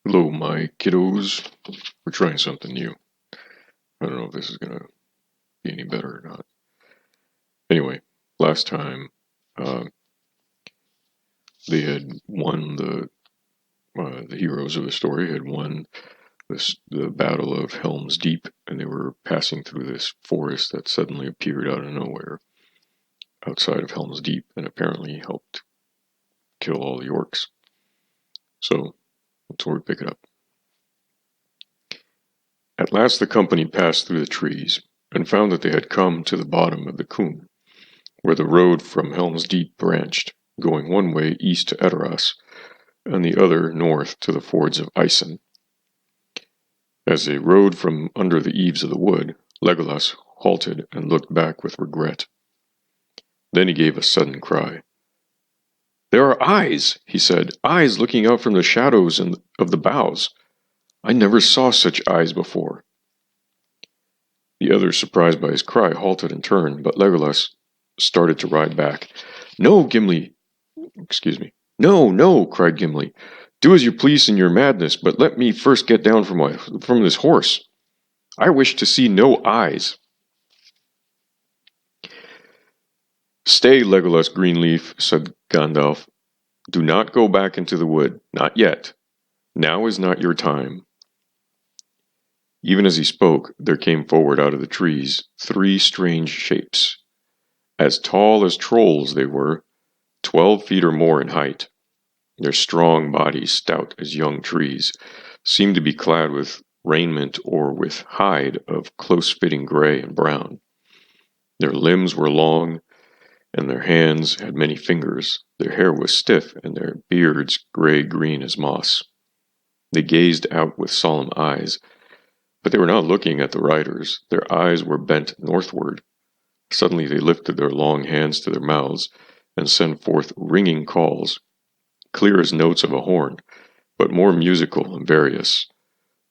Hello, my kiddos. We're trying something new. I don't know if this is gonna be any better or not. Anyway, last time uh, they had won the heroes of the story had won the Battle of Helm's Deep, and they were passing through this forest that suddenly appeared out of nowhere outside of Helm's Deep, and apparently helped kill all the orcs. So that's where we pick it up. At last the company passed through the trees, and found that they had come to the bottom of the coombe, where the road from Helm's Deep branched, going one way east to Edoras, and the other north to the fords of Isen. As they rode from under the eaves of the wood, Legolas halted and looked back with regret. Then he gave a sudden cry. "There are eyes," he said, "eyes looking out from the shadows of the boughs. I never saw such eyes before." The others, surprised by his cry, halted and turned, but Legolas started to ride back. "No, Gimli! No, no!" cried Gimli. "Do as you please in your madness, but let me first get down from this horse. I wish to see no eyes." "Stay, Legolas Greenleaf," said Gandalf. "Do not go back into the wood. Not yet. Now is not your time." Even as he spoke, there came forward out of the trees 3 strange shapes. As tall as trolls they were, 12 feet or more in height. Their strong bodies, stout as young trees, seemed to be clad with raiment or with hide of close-fitting gray and brown. Their limbs were long, and their hands had many fingers. Their hair was stiff, and their beards gray-green as moss. They gazed out with solemn eyes, but they were not looking at the riders. Their eyes were bent northward. Suddenly they lifted their long hands to their mouths and sent forth ringing calls, clear as notes of a horn, but more musical and various.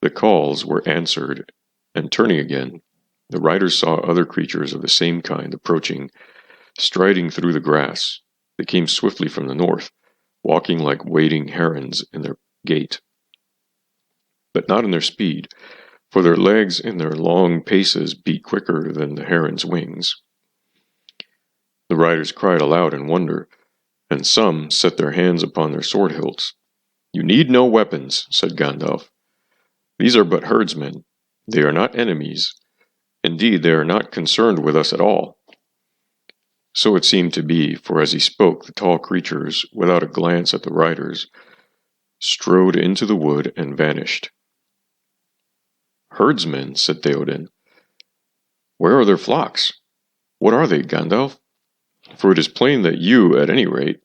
The calls were answered, and turning again, the riders saw other creatures of the same kind approaching, striding through the grass. They came swiftly from the north, walking like wading herons in their gait, but not in their speed, for their legs in their long paces beat quicker than the heron's wings. The riders cried aloud in wonder, and some set their hands upon their sword hilts. "You need no weapons," said Gandalf. "These are but herdsmen. They are not enemies. Indeed, they are not concerned with us at all." So it seemed to be, for as he spoke, the tall creatures, without a glance at the riders, strode into the wood and vanished. "Herdsmen," said Theoden. "Where are their flocks? What are they, Gandalf? For it is plain that to you, at any rate,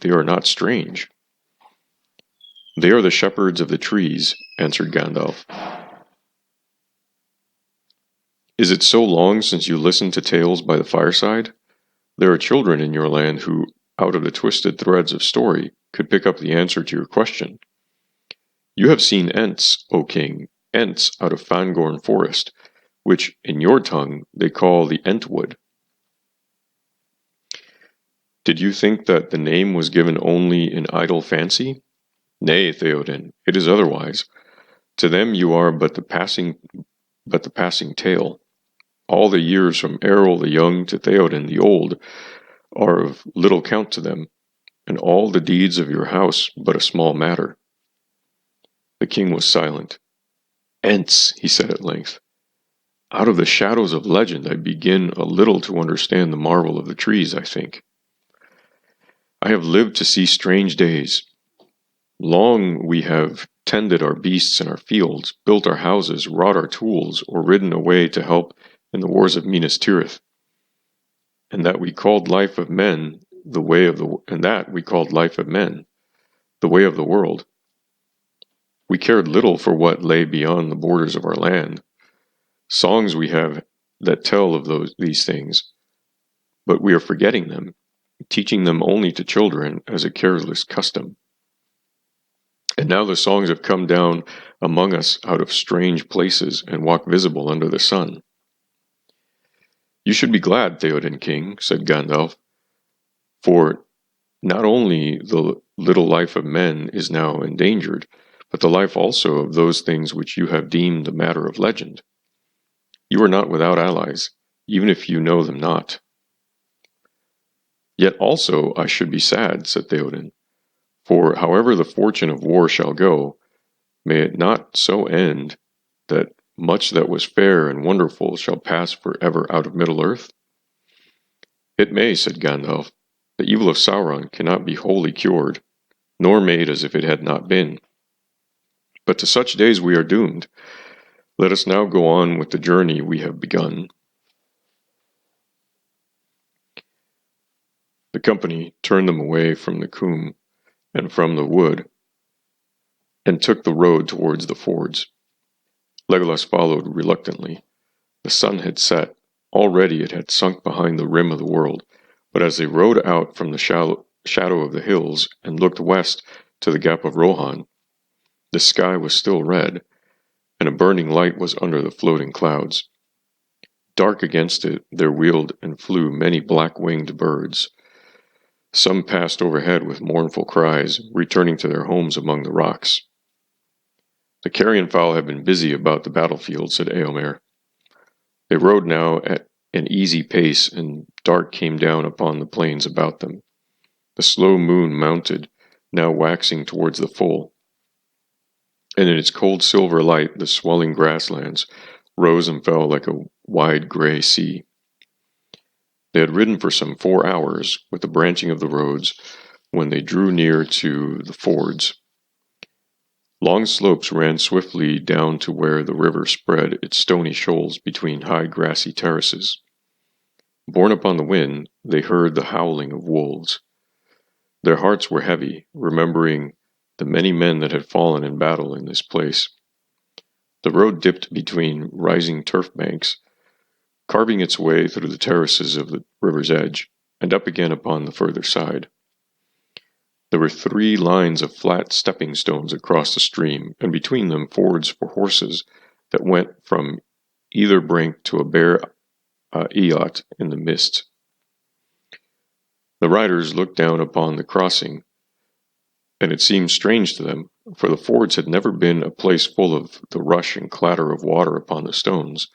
they are not strange." "They are the shepherds of the trees," answered Gandalf. "Is it so long since you listened to tales by the fireside? There are children in your land who, out of the twisted threads of story, could pick up the answer to your question. You have seen Ents, O king, Ents out of Fangorn forest, which in your tongue they call the Entwood. Did you think that the name was given only in idle fancy? Nay, Theoden, it is otherwise. To them you are but the passing tale. All the years from Errol the young to Theoden the old are of little count to them, and all the deeds of your house but a small matter." The king was silent. "Ents," he said at length. "Out of the shadows of legend I begin a little to understand the marvel of the trees, I think. I have lived to see strange days. Long we have tended our beasts in our fields, built our houses, wrought our tools, or ridden away to help in the wars of Minas Tirith. And that we called life of men the way of the world. We cared little for what lay beyond the borders of our land. Songs we have that tell of these things, but we are forgetting them, teaching them only to children as a careless custom. And now the songs have come down among us out of strange places and walk visible under the sun." "You should be glad, Theoden king," said Gandalf, "for not only the little life of men is now endangered, but the life also of those things which you have deemed a matter of legend. You are not without allies, even if you know them not. Yet also I should be sad, said Theoden, for however the fortune of war shall go, may it not so end that much that was fair and wonderful shall pass for ever out of Middle-earth? It may, said Gandalf. The evil of Sauron cannot be wholly cured, nor made as if it had not been. But to such days we are doomed. Let us now go on with the journey we have begun. The company turned them away from the coombe and from the wood, and took the road towards the fords. Legolas followed reluctantly. The sun had set. Already it had sunk behind the rim of the world, but as they rode out from the shadow of the hills and looked west to the gap of Rohan, the sky was still red, and a burning light was under the floating clouds. Dark against it there wheeled and flew many black-winged birds. Some passed overhead with mournful cries, returning to their homes among the rocks. The carrion fowl had been busy about the battlefield, said Eomer. They rode now at an easy pace, and dark came down upon the plains about them. The slow moon mounted, now waxing towards the full, and in its cold silver light the swelling grasslands rose and fell like a wide grey sea. They had ridden for some 4 hours, with the branching of the roads, when they drew near to the fords. Long slopes ran swiftly down to where the river spread its stony shoals between high grassy terraces. Borne upon the wind, they heard the howling of wolves. Their hearts were heavy, remembering the many men that had fallen in battle in this place. The road dipped between rising turf banks, carving its way through the terraces of the river's edge, and up again upon the further side. There were 3 lines of flat stepping stones across the stream, and between them fords for horses that went from either brink to a bare eyot in the mist. The riders looked down upon the crossing, and it seemed strange to them, for the fords had never been a place full of the rush and clatter of water upon the stones.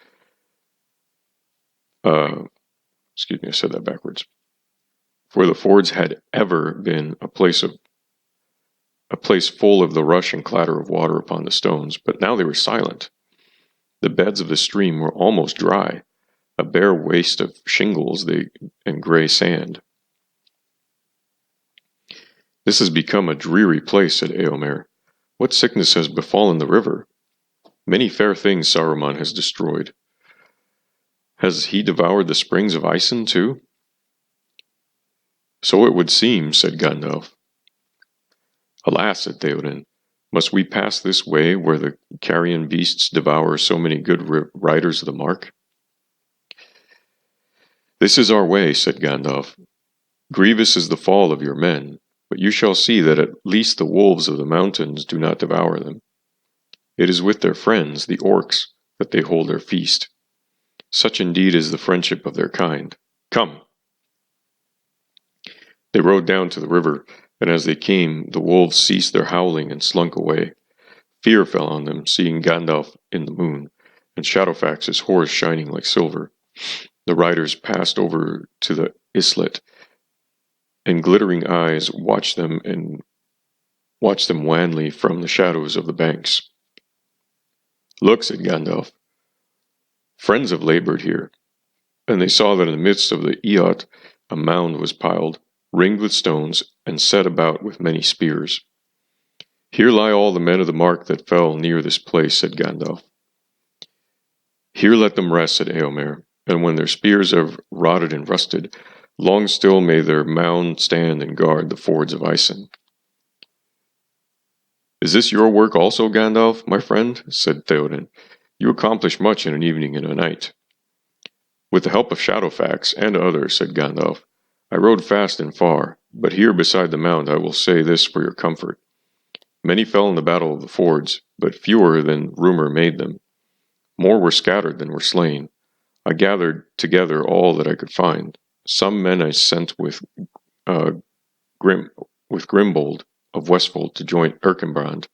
I said that backwards. For the fords had ever been a place full of the rush and clatter of water upon the stones, but now they were silent. The beds of the stream were almost dry, a bare waste of shingles and grey sand. This has become a dreary place, said Eomer. What sickness has befallen the river? Many fair things Saruman has destroyed. Has he devoured the springs of Isen too? So it would seem, said Gandalf. Alas, said Theoden, must we pass this way where the carrion beasts devour so many good riders of the mark? This is our way, said Gandalf. Grievous is the fall of your men, but you shall see that at least the wolves of the mountains do not devour them. It is with their friends, the orcs, that they hold their feast. Such indeed is the friendship of their kind. Come! They rode down to the river, and as they came, the wolves ceased their howling and slunk away. Fear fell on them, seeing Gandalf in the moon, and Shadowfax's horse shining like silver. The riders passed over to the islet, and glittering eyes watched them wanly from the shadows of the banks. Look, said Gandalf. Friends have labored here. And they saw that in the midst of the eyot a mound was piled, ringed with stones, and set about with many spears. Here lie all the men of the mark that fell near this place, said Gandalf. Here let them rest, said Eomer, and when their spears have rotted and rusted, long still may their mound stand and guard the fords of Isen. Is this your work also, Gandalf, my friend? Said Theoden. You accomplish much in an evening and a night. With the help of Shadowfax and others, said Gandalf, I rode fast and far, but here beside the mound I will say this for your comfort. Many fell in the battle of the fords, but fewer than rumor made them. More were scattered than were slain. I gathered together all that I could find. Some men I sent with Grimbold of Westfold to join Erkenbrand.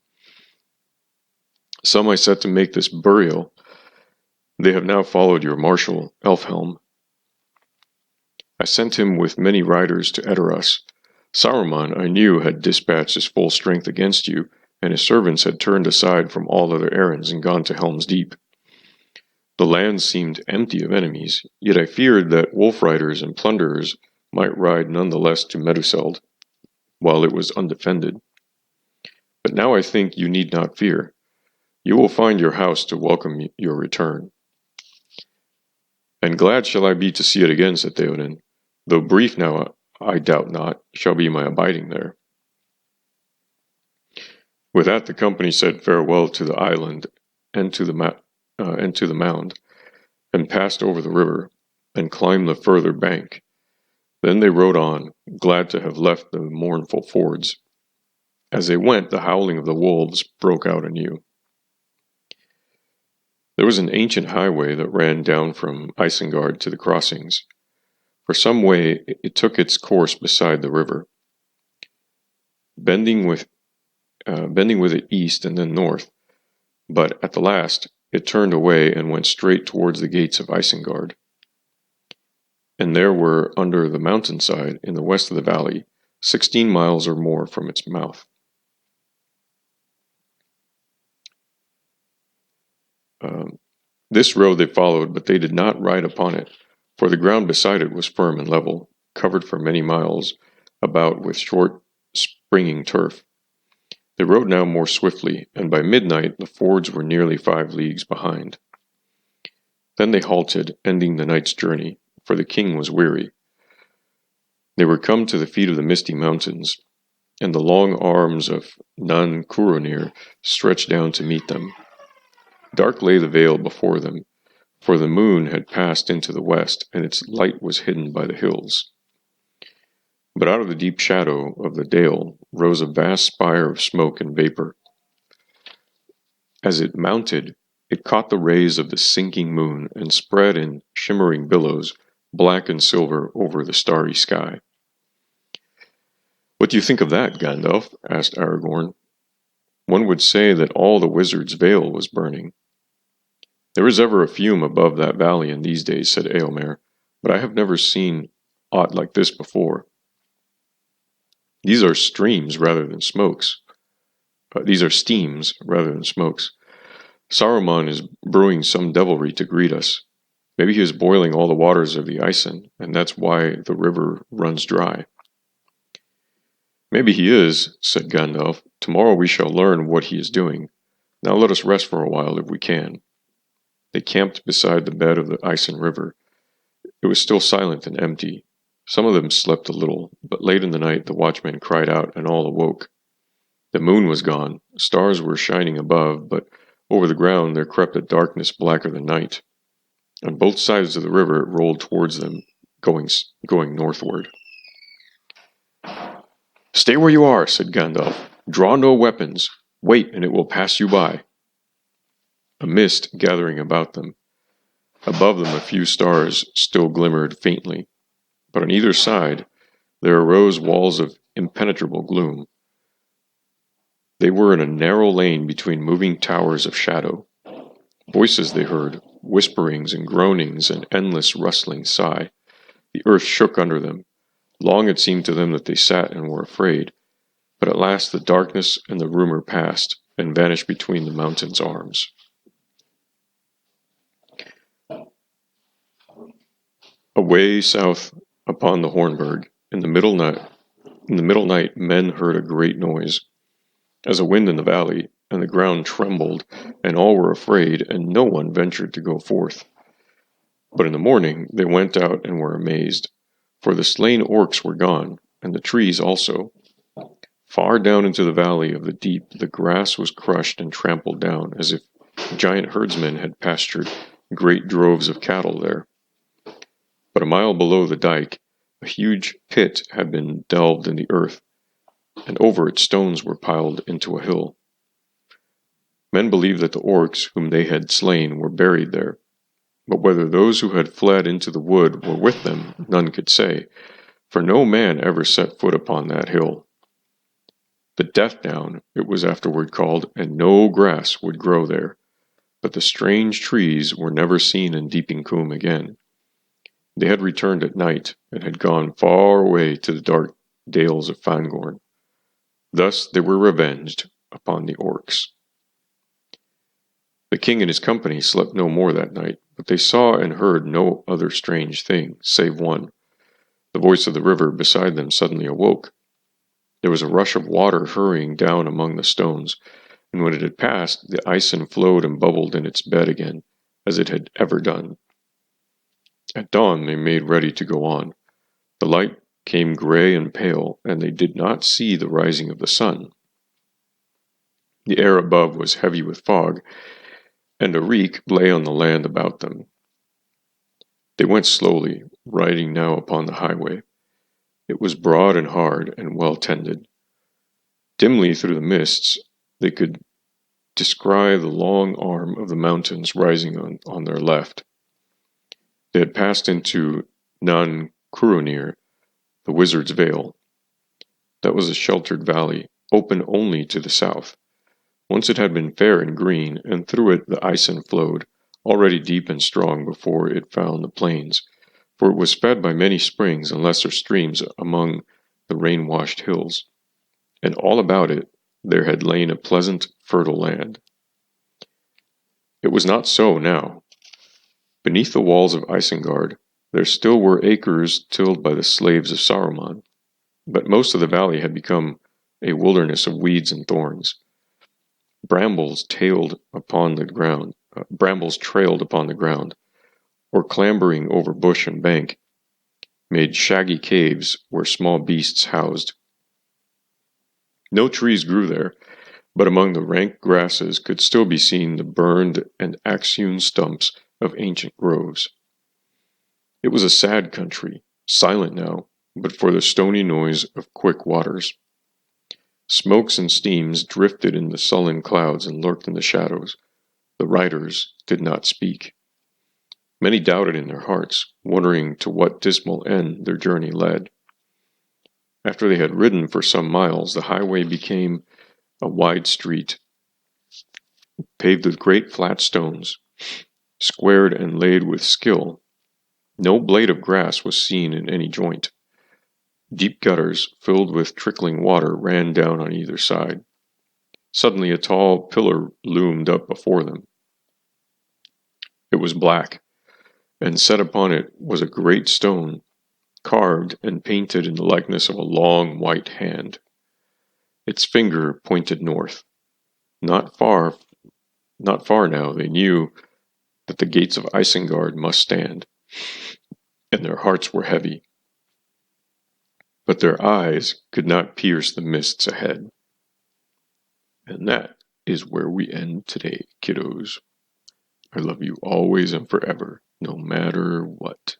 Some I set to make this burial. They have now followed your marshal, Elfhelm. I sent him with many riders to Edoras. Saruman, I knew, had dispatched his full strength against you, and his servants had turned aside from all other errands and gone to Helm's Deep. The land seemed empty of enemies, yet I feared that wolf riders and plunderers might ride none the less to Meduseld, while it was undefended. But now I think you need not fear. You will find your house to welcome your return. And glad shall I be to see it again, said Theoden, though brief now, I doubt not, shall be my abiding there. With that the company said farewell to the island and to the mound, and passed over the river, and climbed the further bank. Then they rode on, glad to have left the mournful fords. As they went, the howling of the wolves broke out anew. There was an ancient highway that ran down from Isengard to the crossings. For some way it took its course beside the river, bending with it east and then north, but at the last it turned away and went straight towards the gates of Isengard. And there were, under the mountainside in the west of the valley, 16 miles or more from its mouth. This road they followed, but they did not ride upon it, for the ground beside it was firm and level, covered for many miles about with short, springing turf. They rode now more swiftly, and by midnight the fords were nearly 5 leagues behind. Then they halted, ending the night's journey, for the king was weary. They were come to the feet of the misty mountains, and the long arms of Nan Curonir stretched down to meet them. Dark lay the vale before them, for the moon had passed into the west, and its light was hidden by the hills. But out of the deep shadow of the dale rose a vast spire of smoke and vapor. As it mounted, it caught the rays of the sinking moon and spread in shimmering billows, black and silver, over the starry sky. "What do you think of that, Gandalf?" asked Aragorn. "One would say that all the wizard's vale was burning." "There is ever a fume above that valley in these days," said Eomer, "but I have never seen aught like this before. These are steams rather than smokes. Saruman is brewing some devilry to greet us. Maybe he is boiling all the waters of the Isen, and that's why the river runs dry." "Maybe he is," said Gandalf. "Tomorrow we shall learn what he is doing. Now let us rest for a while if we can." They camped beside the bed of the Isen River. It was still silent and empty. Some of them slept a little, but late in the night the watchmen cried out, and all awoke. The moon was gone, stars were shining above, but over the ground there crept a darkness blacker than night. On both sides of the river it rolled towards them, going northward. "Stay where you are," said Gandalf. "Draw no weapons. Wait, and it will pass you by." A mist gathering about them. Above them a few stars still glimmered faintly, but on either side there arose walls of impenetrable gloom. They were in a narrow lane between moving towers of shadow. Voices they heard, whisperings and groanings, an endless rustling sigh. The earth shook under them. Long it seemed to them that they sat and were afraid, but at last the darkness and the rumor passed and vanished between the mountain's arms. Away south upon the Hornburg, in the middle night, men heard a great noise, as a wind in the valley, and the ground trembled, and all were afraid, and no one ventured to go forth. But in the morning they went out and were amazed, for the slain orcs were gone, and the trees also. Far down into the valley of the deep the grass was crushed and trampled down, as if giant herdsmen had pastured great droves of cattle there. But a mile below the dike, a huge pit had been delved in the earth, and over it stones were piled into a hill. Men believed that the orcs whom they had slain were buried there, but whether those who had fled into the wood were with them, none could say, for no man ever set foot upon that hill. The Death Down, it was afterward called, and no grass would grow there. But the strange trees were never seen in Deeping Combe again. They had returned at night, and had gone far away to the dark dales of Fangorn. Thus they were revenged upon the orcs. The king and his company slept no more that night, but they saw and heard no other strange thing, save one. The voice of the river beside them suddenly awoke. There was a rush of water hurrying down among the stones, and when it had passed, the Isen flowed and bubbled in its bed again, as it had ever done. At dawn they made ready to go on. The light came grey and pale, and they did not see the rising of the sun. The air above was heavy with fog, and a reek lay on the land about them. They went slowly, riding now upon the highway. It was broad and hard, and well tended. Dimly through the mists they could descry the long arm of the mountains rising on their left. They had passed into Nan Curunir, the Wizard's Vale. That was a sheltered valley, open only to the south. Once it had been fair and green, and through it the Isen flowed, already deep and strong before it found the plains, for it was fed by many springs and lesser streams among the rain-washed hills, and all about it there had lain a pleasant, fertile land. It was not so now. Beneath the walls of Isengard there still were acres tilled by the slaves of Saruman, but most of the valley had become a wilderness of weeds and thorns. Brambles trailed upon the ground, or clambering over bush and bank, made shaggy caves where small beasts housed. No trees grew there, but among the rank grasses could still be seen the burned and axe-hewn stumps of ancient groves. It was a sad country, silent now, but for the stony noise of quick waters. Smokes and steams drifted in the sullen clouds and lurked in the shadows. The riders did not speak. Many doubted in their hearts, wondering to what dismal end their journey led. After they had ridden for some miles, the highway became a wide street, paved with great flat stones, squared and laid with skill. No blade of grass was seen in any joint. Deep gutters, filled with trickling water, ran down on either side. Suddenly a tall pillar loomed up before them. It was black, and set upon it was a great stone, carved and painted in the likeness of a long white hand. Its finger pointed north. Not far now, they knew that the gates of Isengard must stand, and their hearts were heavy. But their eyes could not pierce the mists ahead. And that is where we end today, kiddos. I love you always and forever, no matter what.